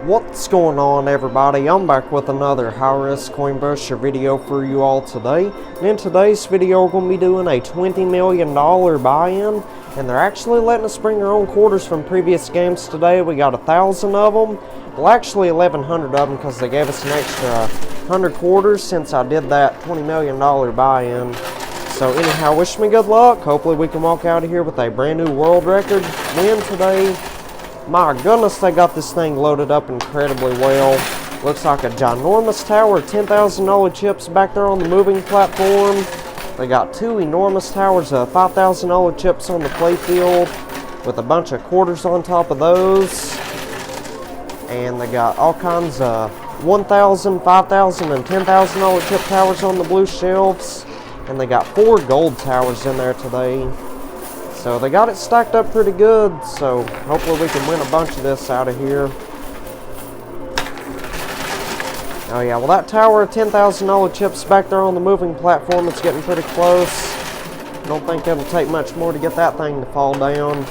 What's going on, everybody? I'm back with another high-risk coin brusher video for you all today. And in today's video, we're going to be doing a $20 million buy-in. And they're actually letting us bring our own quarters from previous games today. We got 1,000 of them. Well, actually 1,100 of them because they gave us an extra 100 quarters since I did that $20 million buy-in. So anyhow, wish me good luck. Hopefully we can walk out of here with a brand new world record win today. My goodness, they got this thing loaded up incredibly well. Looks like a ginormous tower of $10,000 chips back there on the moving platform. They got two enormous towers of $5,000 chips on the playfield with a bunch of quarters on top of those. And they got all kinds of $1,000, $5,000, and $10,000 chip towers on the blue shelves. And they got 4 gold towers in there today. So they got it stacked up pretty good, so hopefully we can win a bunch of this out of here. Oh yeah, well that tower of $10,000 chips back there on the moving platform, it's getting pretty close. I don't think it'll take much more to get that thing to fall down.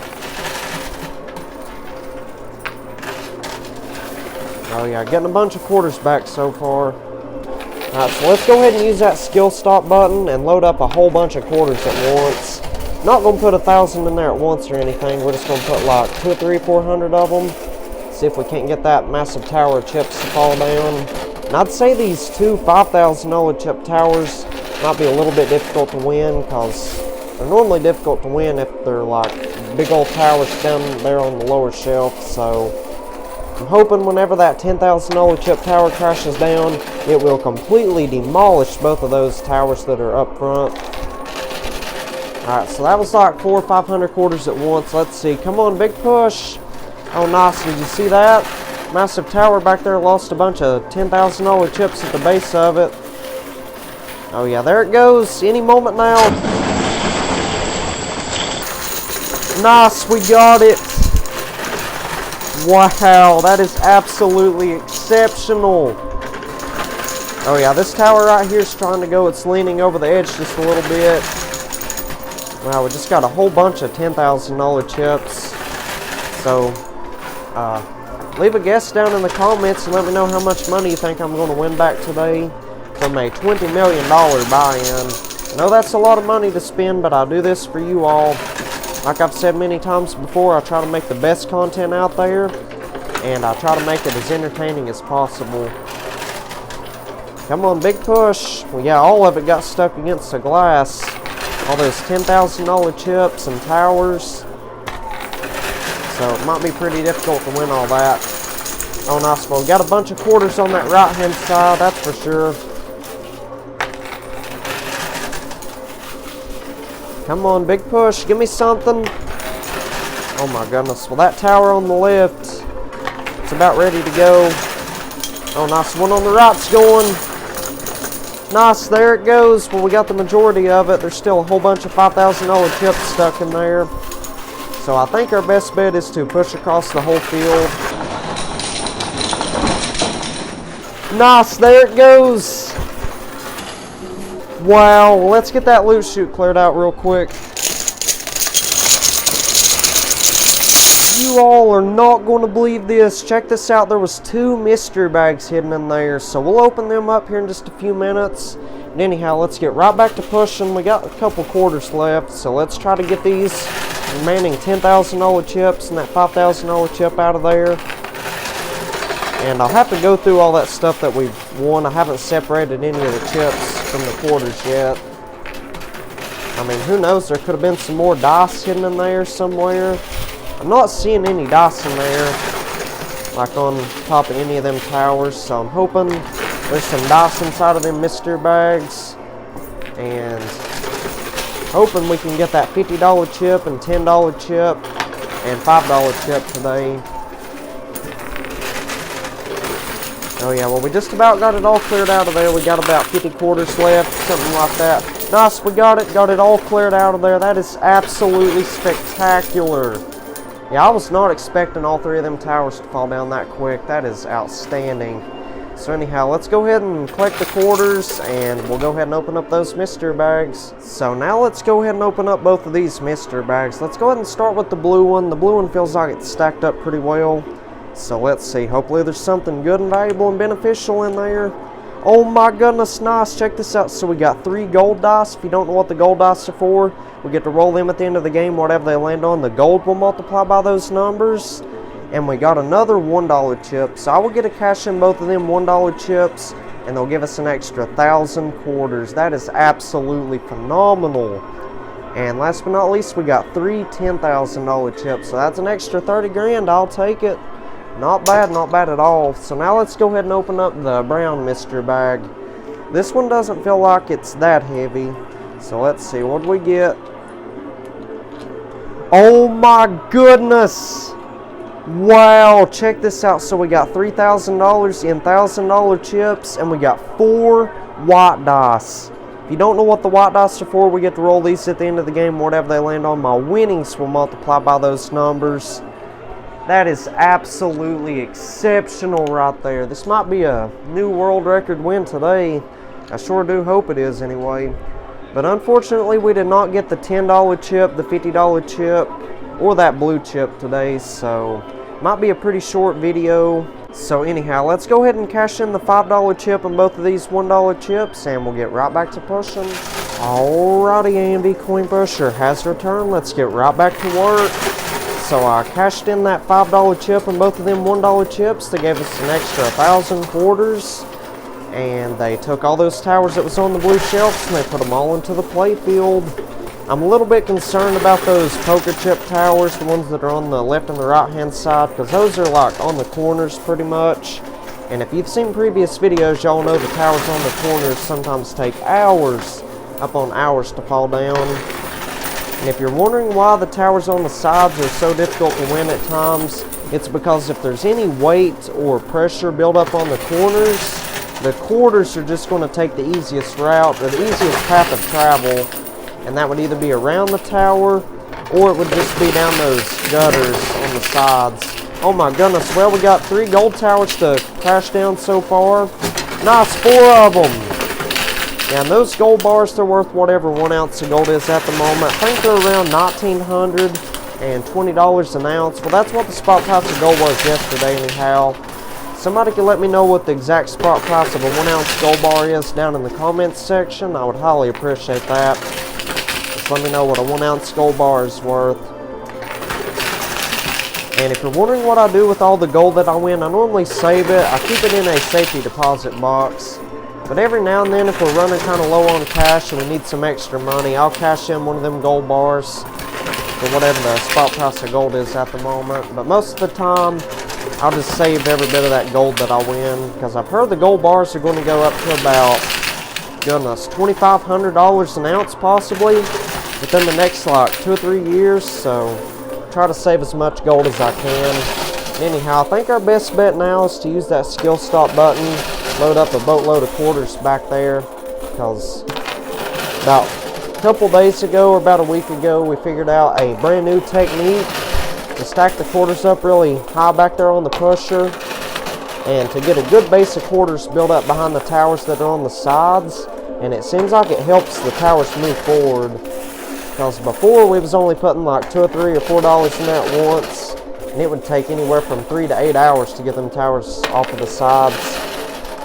Oh yeah, getting a bunch of quarters back so far. Alright, so let's go ahead and use that skill stop button and load up a whole bunch of quarters at once. Not going to put 1,000 in there at once or anything. We're just going to put like 200, 300, 400 of them. See if we can't get that massive tower of chips to fall down. And I'd say these two $5,000 chip towers might be a little bit difficult to win because they're normally difficult to win if they're like big old towers down there on the lower shelf. So I'm hoping whenever that $10,000 chip tower crashes down, it will completely demolish both of those towers that are up front. Alright, so that was like 400 or 500 quarters at once. Let's see. Come on, big push. Oh, nice. Did you see that? Massive tower back there lost a bunch of $10,000 chips at the base of it. Oh, yeah, there it goes. Any moment now. Nice, we got it. Wow, that is absolutely exceptional. Oh, yeah, this tower right here is trying to go. It's leaning over the edge just a little bit. Wow, we just got a whole bunch of $10,000 chips. So, leave a guess down in the comments and let me know how much money you think I'm going to win back today from a $20 million buy-in. I know that's a lot of money to spend, but I do this for you all. Like I've said many times before, I try to make the best content out there, and I try to make it as entertaining as possible. Come on, big push. Well, yeah, all of it got stuck against the glass. All those $10,000 chips and towers. So it might be pretty difficult to win all that. Oh, nice. Well, we got a bunch of quarters on that right-hand side, that's for sure. Come on, big push. Give me something. Oh, my goodness. Well, that tower on the left, it's about ready to go. Oh, nice. One on the right's going. Nice, there it goes. Well, we got the majority of it. There's still a whole bunch of $5,000 chips stuck in there. So I think our best bet is to push across the whole field. Nice, there it goes. Wow, well, let's get that loot chute cleared out real quick. You all are not going to believe this. Check this out. There was 2 mystery bags hidden in there. So we'll open them up here in just a few minutes. And anyhow, let's get right back to pushing. We got a couple quarters left. So let's try to get these remaining $10,000 chips and that $5,000 chip out of there. And I'll have to go through all that stuff that we've won. I haven't separated any of the chips from the quarters yet. I mean, who knows? There could have been some more dice hidden in there somewhere. I'm not seeing any dice in there, like on top of any of them towers, so I'm hoping there's some dice inside of them mystery bags, and hoping we can get that $50 chip and $10 chip and $5 chip today. Oh yeah, well we just about got it all cleared out of there. We got about 50 quarters left, something like that. Nice, we got it all cleared out of there. That is absolutely spectacular. Yeah, I was not expecting all 3 of them towers to fall down that quick. That is outstanding. So anyhow, let's go ahead and collect the quarters, and we'll go ahead and open up those mystery bags. So now let's go ahead and open up both of these mystery bags. Let's go ahead and start with the blue one. The blue one feels like it's stacked up pretty well. So let's see. Hopefully there's something good and valuable and beneficial in there. Oh my goodness, nice. Check this out. So we got 3 gold dice. If you don't know what the gold dice are for, we get to roll them at the end of the game. Whatever they land on, the gold will multiply by those numbers. And we got another $1 chip. So I will get to cash in both of them $1 chips, and they'll give us an extra 1,000 quarters. That is absolutely phenomenal. And last but not least, we got 3 $10,000 chips. So that's an extra 30 grand. I'll take it. Not bad at all. So now let's go ahead and open up the brown mystery bag. This one doesn't feel like it's that heavy. So let's see, what do we get? Oh my goodness! Wow, check this out. So we got $3,000 in $1,000 chips, and we got 4 white dice. If you don't know what the white dice are for, we get to roll these at the end of the game. Whatever they land on, my winnings will multiply by those numbers. That is absolutely exceptional right there. This might be a new world record win today. I sure do hope it is anyway. But unfortunately, we did not get the $10 chip, the $50 chip, or that blue chip today. So, might be a pretty short video. So anyhow, let's go ahead and cash in the $5 chip and both of these $1 chips, and we'll get right back to pushing. Alrighty, AMD Coin Pusher has returned. Let's get right back to work. So I cashed in that $5 chip and both of them $1 chips. They gave us an extra 1,000 quarters. And they took all those towers that was on the blue shelves and they put them all into the playfield. I'm a little bit concerned about those poker chip towers, the ones that are on the left and the right hand side, because those are like on the corners pretty much. And if you've seen previous videos, y'all know the towers on the corners sometimes take hours, upon hours to fall down. And if you're wondering why the towers on the sides are so difficult to win at times, it's because if there's any weight or pressure built up on the quarters are just going to take the easiest route, or the easiest path of travel, and that would either be around the tower, or it would just be down those gutters on the sides. Oh my goodness, well, we got 3 gold towers to crash down so far. Nice, 4 of them. Yeah, and those gold bars, they're worth whatever 1 ounce of gold is at the moment. I think they're around $1,920 an ounce. Well, that's what the spot price of gold was yesterday anyhow. Somebody can let me know what the exact spot price of a 1 ounce gold bar is down in the comments section. I would highly appreciate that. Just let me know what a 1 ounce gold bar is worth. And if you're wondering what I do with all the gold that I win, I normally save it. I keep it in a safety deposit box. But every now and then, if we're running kind of low on cash and we need some extra money, I'll cash in one of them gold bars for whatever the spot price of gold is at the moment. But most of the time, I'll just save every bit of that gold that I win, because I've heard the gold bars are going to go up to about, goodness, $2,500 an ounce possibly within the next like 2 or 3 years. So try to save as much gold as I can. Anyhow, I think our best bet now is to use that skill stop button, load up a boatload of quarters back there, because about a couple days ago or about a week ago, we figured out a brand new technique to stack the quarters up really high back there on the pusher, and to get a good base of quarters built up behind the towers that are on the sides. And it seems like it helps the towers move forward, because before we was only putting like $2 or $3 or $4 in that once, and it would take anywhere from 3 to 8 hours to get them towers off of the sides.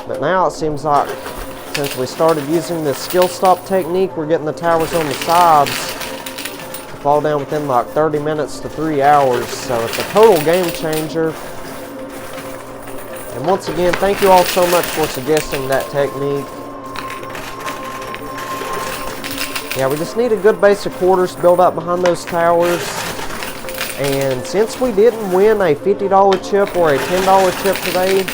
But now it seems like since we started using this skill stop technique, we're getting the towers on the sides fall down within like 30 minutes to 3 hours. So it's a total game changer. And once again, thank you all so much for suggesting that technique. Yeah, we just need a good base of quarters built up behind those towers. And since we didn't win a $50 chip or a $10 chip today,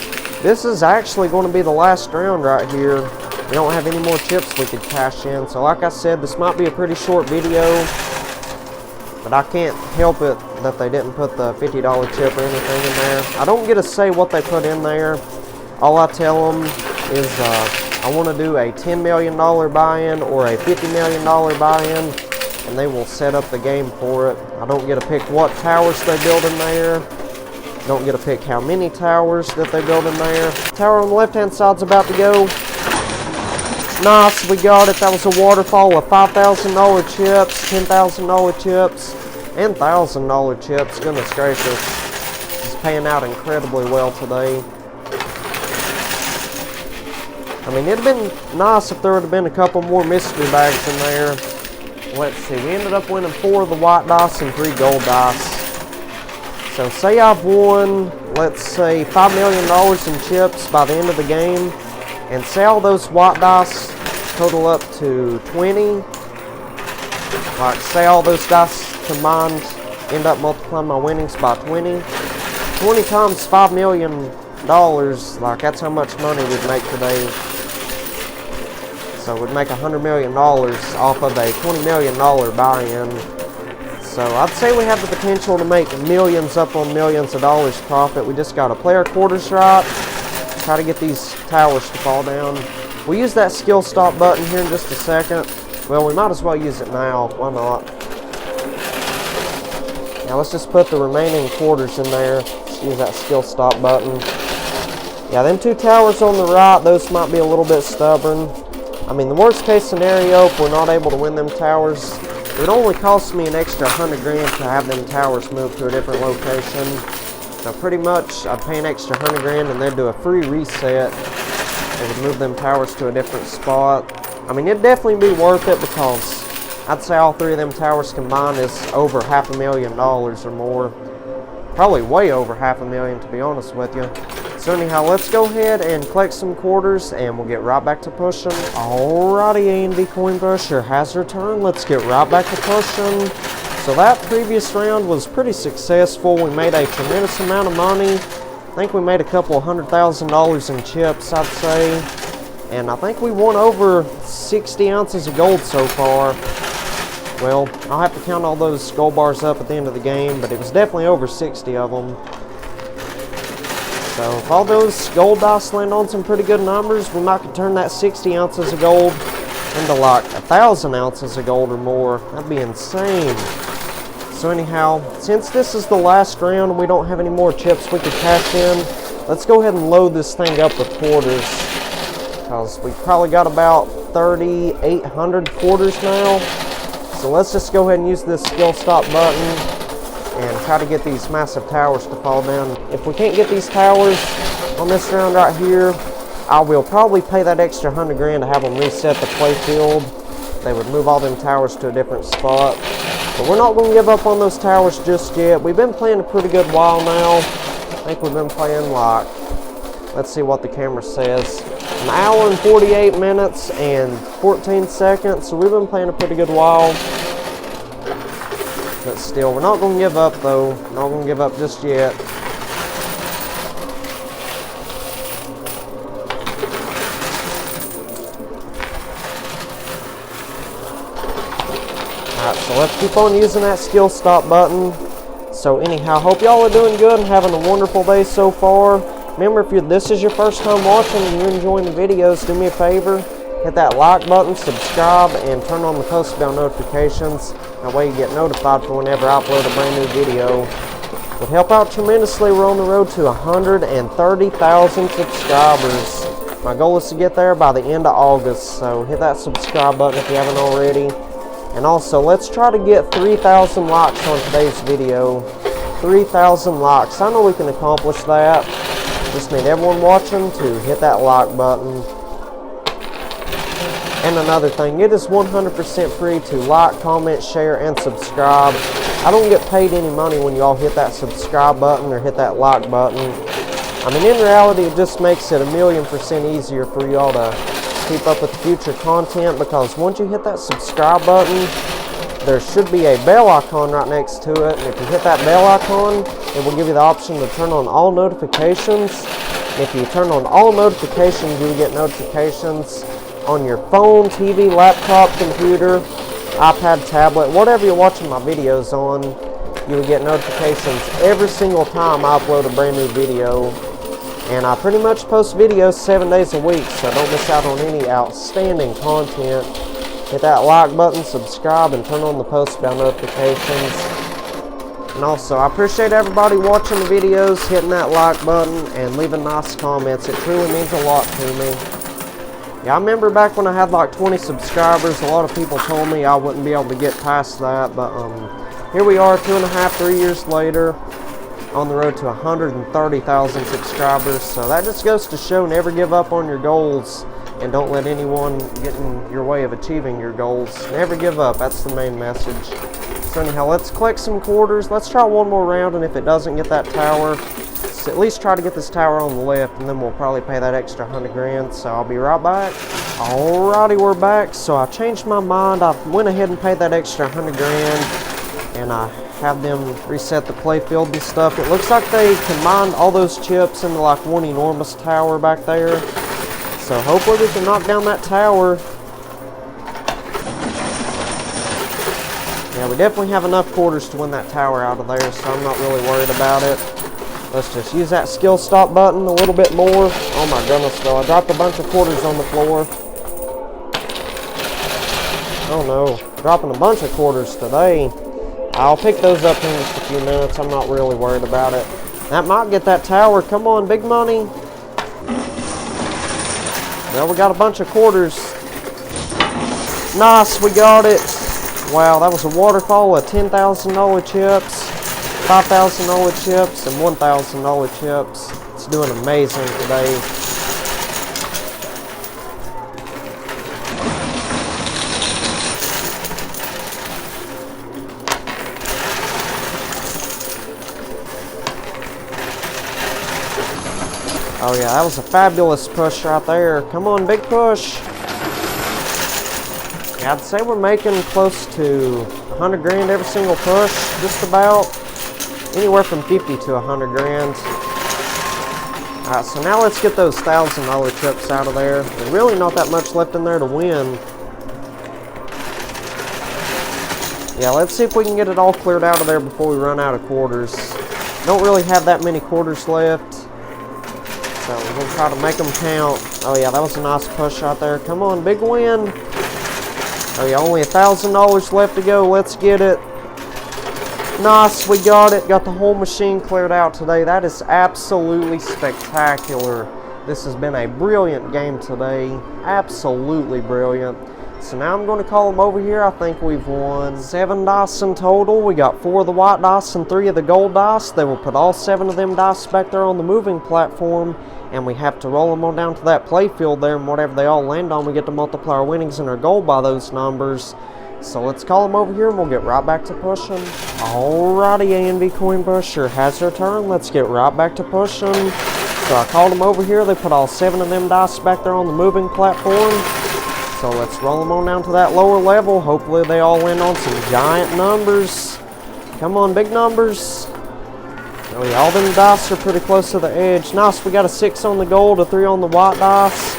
this is actually going to be the last round right here. We don't have any more chips we could cash in. So like I said, this might be a pretty short video, but I can't help it that they didn't put the $50 chip or anything in there. I don't get to say what they put in there. All I tell them is I want to do a $10 million buy-in or a $50 million buy-in, and they will set up the game for it. I don't get to pick what towers they build in there. Don't get to pick how many towers that they build in there. Tower on the left-hand side's about to go. Nice, we got it. That was a waterfall of $5,000 chips, $10,000 chips, and $1,000 chips. Goodness gracious. This paying out incredibly well today. I mean, it'd have been nice if there would have been a couple more mystery bags in there. Let's see, we ended up winning 4 of the white dice and 3 gold dice. So say I've won, let's say, $5 million in chips by the end of the game, and say all those white dice total up to 20. Like, say all those dice combined end up multiplying my winnings by 20. 20 times $5 million, like, that's how much money we'd make today. So we'd make $100 million off of a $20 million buy-in. So I'd say we have the potential to make millions upon millions of dollars profit. We just got to play our quarters right, try to get these towers to fall down. We'll use that skill stop button here in just a second. Well, we might as well use it now. Why not? Now let's just put the remaining quarters in there. Just use that skill stop button. Yeah, them 2 towers on the right, those might be a little bit stubborn. I mean, the worst case scenario, if we're not able to win them towers, it would only cost me an extra 100 grand to have them towers moved to a different location. So pretty much, I'd pay an extra 100 grand and they'd do a free reset. They would move them towers to a different spot. I mean, it'd definitely be worth it because I'd say all 3 of them towers combined is over $500,000 or more. Probably way over $500,000 to be honest with you. So anyhow, let's go ahead and collect some quarters and we'll get right back to pushing. Alrighty, A&V Coin Pusher has returned. Let's get right back to pushing. So that previous round was pretty successful. We made a tremendous amount of money. I think we made a couple $100,000 in chips, I'd say. And I think we won over 60 ounces of gold so far. Well, I'll have to count all those gold bars up at the end of the game, but it was definitely over 60 of them. So if all those gold dice land on some pretty good numbers, we might could turn that 60 ounces of gold into like 1,000 ounces of gold or more. That'd be insane. So anyhow, since this is the last round and we don't have any more chips we could cash in, let's go ahead and load this thing up with quarters. Because we've probably got about 3,800 quarters now. So let's just go ahead and use this skill stop button and try to get these massive towers to fall down. If we can't get these towers on this round right here, I will probably pay that extra 100 grand to have them reset the playfield. They would move all them towers to a different spot. But we're not going to give up on those towers just yet. We've been playing a pretty good while now. I think we've been playing like, let's see what the camera says, an hour and 48 minutes and 14 seconds. So we've been playing a pretty good while. But still, we're not going to give up though. We're not going to give up just yet. Alright, so let's keep on using that skill stop button. So anyhow, hope y'all are doing good and having a wonderful day so far. Remember, if this is your first time watching and you're enjoying the videos, do me a favor. Hit that like button, subscribe, and turn on the post bell notifications. That way you get notified for whenever I upload a brand new video. It would help out tremendously. We're on the road to 130,000 subscribers. My goal is to get there by the end of August, so hit that subscribe button if you haven't already. And also, let's try to get 3,000 likes on today's video. 3,000 likes. I know we can accomplish that. Just need everyone watching to hit that like button. And another thing, it is 100% free to like, comment, share, and subscribe. I don't get paid any money when y'all hit that subscribe button or hit that like button. I mean, in reality, it just makes it 1,000,000% easier for y'all to keep up with future content, because once you hit that subscribe button, there should be a bell icon right next to it. And if you hit that bell icon, it will give you the option to turn on all notifications. And if you turn on all notifications, you will get notifications on your phone, TV, laptop, computer, iPad, tablet, whatever you're watching my videos on. You will get notifications every single time I upload a brand new video. And I pretty much post videos 7 days a week, so don't miss out on any outstanding content. Hit that like button, subscribe, and turn on the post bell notifications. And also, I appreciate everybody watching the videos, hitting that like button, and leaving nice comments. It truly means a lot to me. Yeah, I remember back when I had like 20 subscribers, a lot of people told me I wouldn't be able to get past that, but here we are 2.5, 3 years later. on the road to 130,000 subscribers. So that just goes to show, never give up on your goals, and don't let anyone get in your way of achieving your goals. Never give up. That's the main message. So anyhow, let's collect some quarters. Let's try one more round, and if it doesn't get that tower, at least try to get this tower on the left, and then we'll probably pay that extra 100 grand. So I'll be right back. Alrighty, we're back. So I changed my mind. I went ahead and paid that extra 100 grand, and I have them reset the playfield and stuff. It looks like they combined all those chips into like one enormous tower back there. So hopefully we can knock down that tower. Yeah, we definitely have enough quarters to win that tower out of there, so I'm not really worried about it. Let's just use that skill stop button a little bit more. Oh my goodness, though. I dropped a bunch of quarters on the floor. Oh no, dropping a bunch of quarters today. I'll pick those up in just a few minutes. I'm not really worried about it. That might get that tower. Come on, big money. Well, we got a bunch of quarters. Nice, we got it. Wow, that was a waterfall of $10,000 chips, $5,000 chips, and $1,000 chips. It's doing amazing today. Oh yeah, that was a fabulous push right there. Come on, big push. Yeah, I'd say we're making close to 100 grand every single push, just about. Anywhere from 50 to 100 grand. Alright, so now let's get those $1,000 chips out of there. There's really not that much left in there to win. Yeah, let's see if we can get it all cleared out of there before we run out of quarters. Don't really have that many quarters left, so we're going to try to make them count. Oh yeah, that was a nice push right there. Come on, big win. Oh yeah, only $1,000 left to go. Let's get it. Nice, we got it. Got the whole machine cleared out today. That is absolutely spectacular. This has been a brilliant game today. Absolutely brilliant. So now I'm going to call them over here. I think we've won 7 dice in total. We got 4 of the white dice and 3 of the gold dice. They will put all 7 of them dice back there on the moving platform, and we have to roll them on down to that playfield there, and whatever they all land on, we get to multiply our winnings and our gold by those numbers. So let's call them over here, and we'll get right back to pushing. Alrighty, A&V Coin Pusher has their turn. Let's get right back to pushing. So I called them over here. They put all 7 of them dice back there on the moving platform. So let's roll them on down to that lower level. Hopefully they all land on some giant numbers. Come on, big numbers. Oh yeah, all them dice are pretty close to the edge. Nice, we got a 6 on the gold, a 3 on the white dice.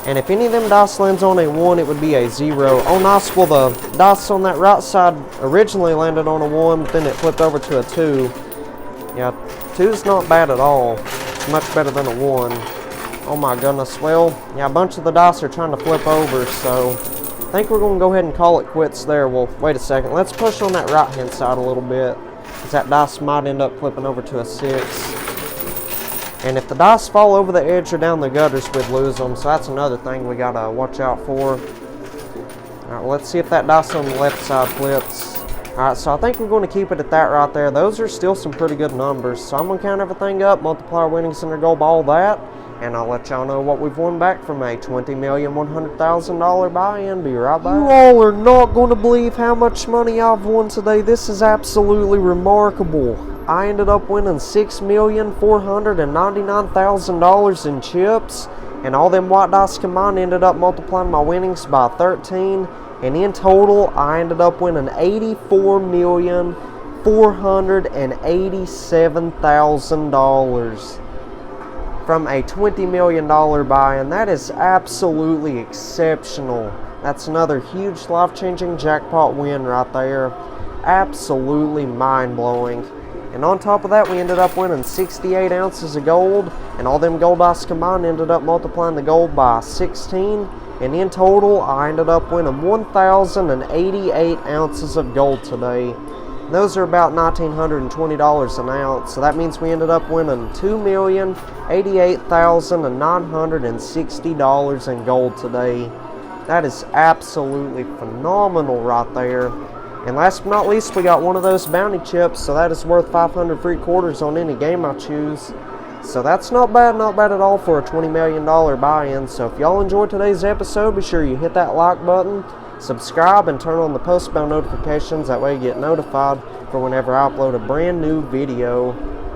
And if any of them dice lands on a 1, it would be a 0. Oh nice, well the dice on that right side originally landed on a 1, but then it flipped over to a 2. Yeah, 2's not bad at all. It's much better than a 1. Oh my goodness, well, yeah, a bunch of the dice are trying to flip over, so I think we're going to go ahead and call it quits there. Well, wait a second, let's push on that right hand side a little bit, because that dice might end up flipping over to a 6. And if the dice fall over the edge or down the gutters, we'd lose them, so that's another thing we got to watch out for. Alright, let's see if that dice on the left side flips. Alright, so I think we're going to keep it at that right there. Those are still some pretty good numbers, so I'm going to count everything up, multiply our winnings and our gold by all that, and I'll let y'all know what we've won back from a $20,100,000 buy-in. Be right back. You all are not going to believe how much money I've won today. This is absolutely remarkable. I ended up winning $6,499,000 in chips, and all them white dice combined ended up multiplying my winnings by 13, and in total I ended up winning $84,487,000 from a $20 million buy-in. That is absolutely exceptional. That's another huge life-changing jackpot win right there. Absolutely mind-blowing. And on top of that, we ended up winning 68 ounces of gold, and all them gold dice combined ended up multiplying the gold by 16, and in total I ended up winning 1,088 ounces of gold today. Those are about $1,920 an ounce, so that means we ended up winning $2,088,960 in gold today. That is absolutely phenomenal right there. And last but not least, we got one of those bounty chips, so that is worth 500 free quarters on any game I choose. So that's not bad at all for a $20 million buy-in. So if y'all enjoyed today's episode, be sure you hit that like button, subscribe, and turn on the post bell notifications. That way you get notified for whenever I upload a brand new video.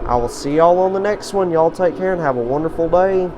I will see y'all on the next one. Y'all take care and have a wonderful day.